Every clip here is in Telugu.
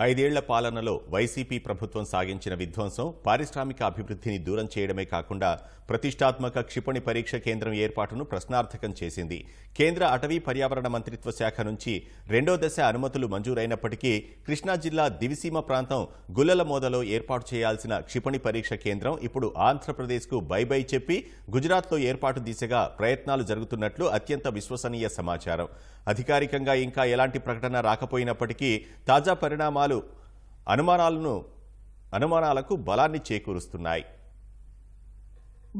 ఐదేళ్ల పాలనలో వైసీపీ ప్రభుత్వం సాగించిన విధ్వంసం పారిశ్రామిక అభివృద్ధిని దూరం చేయడమే కాకుండా ప్రతిష్టాత్మక క్షిపణి పరీక్ష కేంద్రం ఏర్పాటును ప్రశ్నార్థకం చేసింది. కేంద్ర అటవీ పర్యావరణ మంత్రిత్వ శాఖ నుంచి రెండో దశ అనుమతులు మంజూరైనప్పటికీ కృష్ణా జిల్లా దివిసీమ ప్రాంతం గుల్లలమోదలో ఏర్పాటు చేయాల్సిన క్షిపణి పరీక్ష కేంద్రం ఇప్పుడు ఆంధ్రప్రదేశ్కు బై చెప్పి గుజరాత్లో ఏర్పాటు దిశగా ప్రయత్నాలు జరుగుతున్నట్లు అత్యంత విశ్వసనీయ సమాచారం. అధికారికంగా ఇంకా ఎలాంటి ప్రకటన రాకపోయినప్పటికీ తాజా పరిణామాలు అనుమానాలకు బలాన్ని చేకూరుస్తున్నాయి.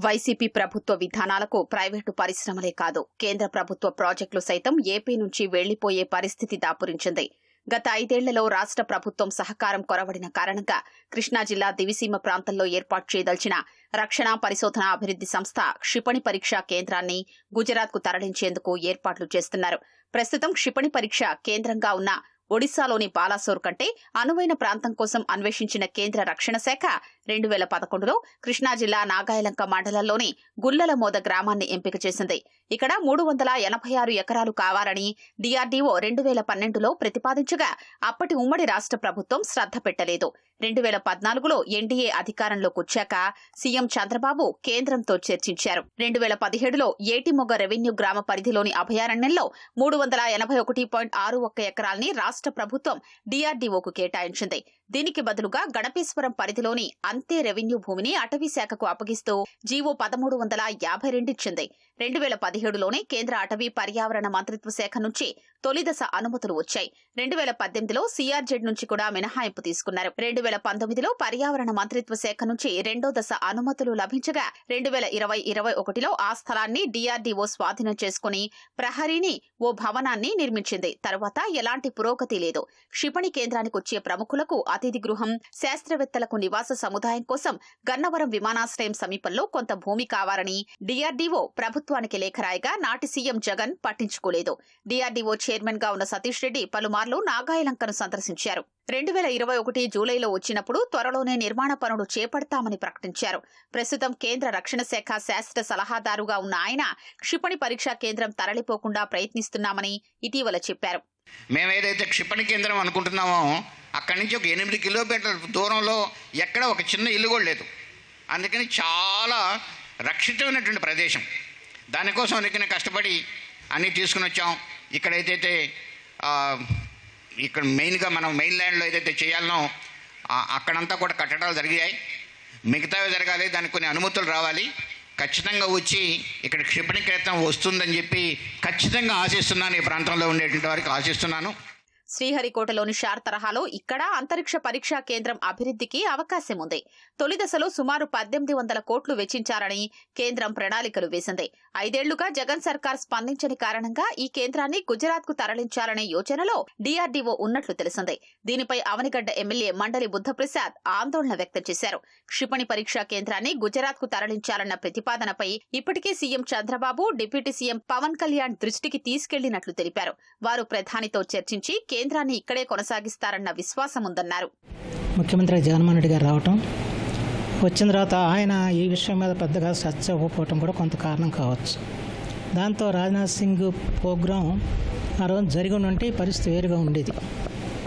వైసీపీ ప్రభుత్వ విధానాలకు ప్రైవేటు పరిశ్రమలే కాదు, కేంద్ర ప్రభుత్వ ప్రాజెక్టులు సైతం ఏపీ నుంచి వెళ్లిపోయే పరిస్థితి దాపురించింది. గత 5 ఏళ్లలో రాష్ట్ర ప్రభుత్వం సహకారం కొరవడిన కారణంగా కృష్ణా జిల్లా దివిసీమ ప్రాంతంలో ఏర్పాటు చేయదలిచిన రక్షణ పరిశోధన అభివృద్ది సంస్థ క్షిపణి పరీక్షా కేంద్రాన్ని గుజరాత్కు తరలించేందుకు ఏర్పాట్లు చేస్తున్నారు. ప్రస్తుతం క్షిపణి పరీక్ష కేంద్రంగా ఉన్న ఒడిశాలోని బాలాసోర్ కంటే అనువైన ప్రాంతం కోసం అన్వేషించిన కేంద్ర రక్షణ శాఖ 2011లో కృష్ణా జిల్లా నాగాయలంక మండలంలోని గుల్లలమోద గ్రామాన్ని ఎంపిక చేసింది. ఇక్కడ 386 ఎకరాలు కావాలని డీఆర్డీఓ 2012లో ప్రతిపాదించగా అప్పటి ఉమ్మడి రాష్ట్ర ప్రభుత్వం శ్రద్ధ పెట్టలేదు. 2014లో ఎన్డీఏ అధికారంలోకి వచ్చాక సీఎం చంద్రబాబు కేంద్రంతో చర్చించారు. 2017లో ఏటిమొగ్గ రెవెన్యూ గ్రామ పరిధిలోని అభయారణ్యంలో 381.61 ఎకరాల్ని రాష్ట్ర ప్రభుత్వం డీఆర్డీఓకు కేటాయించింది. దీనికి బదులుగా గణపేశ్వరం పరిధిలోని అంతే రెవెన్యూ భూమిని అటవీ శాఖకు అప్పగిస్తూ జీవో 1352 ఇచ్చింది. 2017లోనే కేంద్ర అటవీ పర్యావరణ మంత్రిత్వ శాఖ నుంచి తొలి దశ అనుమతులు వచ్చాయి. 2018లో సీఆర్జెడ్ నుంచి కూడా మినహాయింపు తీసుకున్నారు. 2019లో పర్యావరణ మంత్రిత్వ శాఖ నుంచి రెండో దశ అనుమతులు లభించగా 2020-21లో ఆ స్థలాన్ని డీఆర్డీఓ స్వాధీనం చేసుకుని ప్రహరీని ఓ భవనాన్ని నిర్మించింది. తర్వాత ఎలాంటి పురోగతి లేదు. క్షిపణి కేంద్రానికి వచ్చే ప్రముఖులకు అతిథి గృహం, శాస్త్రవేత్తలకు నివాస సముదాయం కోసం గన్నవరం విమానాశ్రయం సమీపంలో కొంత భూమి కావాలని డీఆర్డీఓ ప్రభుత్వానికి లేఖ రాయగా నాటి సీఎం జగన్ పట్టించుకోలేదు. డీఆర్డీఓ చైర్మన్ గా ఉన్న సతీష్ రెడ్డి పలుమార్లు నాగాయలంకను సందర్శించారు. 2021 జూలైలో వచ్చినప్పుడు త్వరలోనే నిర్మాణ పనులు చేపడతామని ప్రకటించారు. ప్రస్తుతం కేంద్ర రక్షణ శాఖ శాస్త్ర సలహాదారుగా ఉన్న ఆయన క్షిపణి పరీక్షా కేంద్రం తరలిపోకుండా ప్రయత్నిస్తున్నామని ఇటీవల చెప్పారు. మేమేదైతే క్షిపణి కేంద్రం అనుకుంటున్నామో అక్కడి నుంచి ఒక 8 కిలోమీటర్ల దూరంలో ఎక్కడ ఒక చిన్న ఇల్లు కూడా లేదు. అందుకని చాలా రక్షితమైనటువంటి ప్రదేశం. దానికోసం అందుకనే కష్టపడి అన్నీ తీసుకుని వచ్చాం. ఇక్కడైతే ఇక్కడ మెయిన్గా మనం మెయిన్ ల్యాండ్లో ఏదైతే చేయాలనో అక్కడంతా కూడా కట్టడాలు జరిగాయి. మిగతావి జరగాలి, దానికి కొన్ని అనుమతులు రావాలి. ఖచ్చితంగా వచ్చి ఇక్కడ క్షిపణి కేంద్రం వస్తుందని చెప్పి ఖచ్చితంగా ఆశిస్తున్నాను. ఈ ప్రాంతంలో ఉండేటువంటి వారికి ఆశిస్తున్నాను. శ్రీహరికోటలోని షార్ తరహాలో ఇక్కడ అంతరిక్ష పరీక్షా కేంద్రం అభివృద్ధికి అవకాశం ఉంది. తొలి దశలో సుమారు 1800 కోట్లు వెచ్చించారని కేంద్రం ప్రణాళికలు వేసింది. 5 ఏళ్లుగా జగన్ సర్కార్ స్పందించని కారణంగా ఈ కేంద్రాన్ని గుజరాత్కు తరలించాలనే యోచనలో డీఆర్డీఓ ఉన్నట్లు తెలిసింది. దీనిపై అవనిగడ్డ ఎమ్మెల్యే మండలి బుద్ధప్రసాద్ ఆందోళన వ్యక్తం చేశారు. క్షిపణి పరీక్షా కేంద్రాన్ని గుజరాత్కు తరలించాలన్న ప్రతిపాదనపై ఇప్పటికే CM Chandrababu, deputy CM Pawan Kalyan దృష్టికి తీసుకెళ్లినట్లు తెలిపారు. వారు ప్రధానితో చర్చించి కేంద్రాన్ని ఇక్కడే కొనసాగిస్తారన్న విశ్వాసం ఉందన్నారు. ముఖ్యమంత్రి జగన్మోహన్ రెడ్డి గారు రావటం, వచ్చిన తర్వాత ఆయన ఈ విషయం మీద పెద్దగా చర్చ ఇవ్వకపోవటం కూడా కొంత కారణం కావచ్చు. దాంతో రాజ్నాథ్ సింగ్ ప్రోగ్రాం ఆ రోజు జరిగి ఉంటే పరిస్థితి వేరుగా ఉండేది.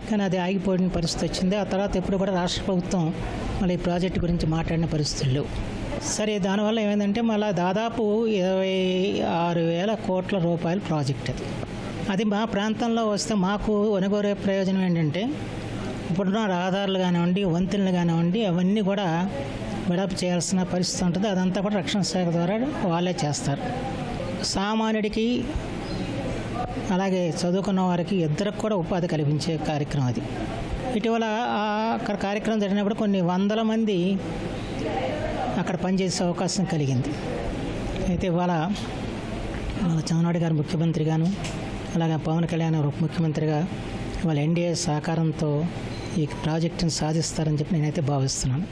కానీ అది ఆగిపోయిన పరిస్థితి వచ్చింది. ఆ తర్వాత ఎప్పుడు కూడా రాష్ట్ర ప్రభుత్వం మళ్ళీ ఈ ప్రాజెక్టు గురించి మాట్లాడిన పరిస్థితులు లేవు. సరే, దానివల్ల ఏమైందంటే మళ్ళీ దాదాపు 26,000 కోట్ల రూపాయల ప్రాజెక్ట్ అది మా ప్రాంతంలో వస్తే మాకు ఒనగోరే ప్రయోజనం ఏంటంటే ఇప్పుడున్న రహదారులు కానివ్వండి, వంతెనలు కానివ్వండి, అవన్నీ కూడా డెవలప్ చేయాల్సిన పరిస్థితి ఉంటుంది. అదంతా కూడా రక్షణ శాఖ ద్వారా వాళ్ళే చేస్తారు. సామాన్యుడికి అలాగే చదువుకున్న వారికి ఇద్దరికి కూడా ఉపాధి కల్పించే కార్యక్రమం అది. ఇటీవల అక్కడ కార్యక్రమం జరిగినప్పుడు కొన్ని 100 మంది అక్కడ పనిచేసే అవకాశం కలిగింది. అయితే ఇవాళ చంద్రబాబు గారు ముఖ్యమంత్రిగాను, అలాగే పవన్ కళ్యాణ్ ఉప ముఖ్యమంత్రిగా వాళ్ళ ఎన్డీఏ సహకారంతో ఈ ప్రాజెక్టును సాధిస్తారని చెప్పి నేనైతే భావిస్తున్నాను.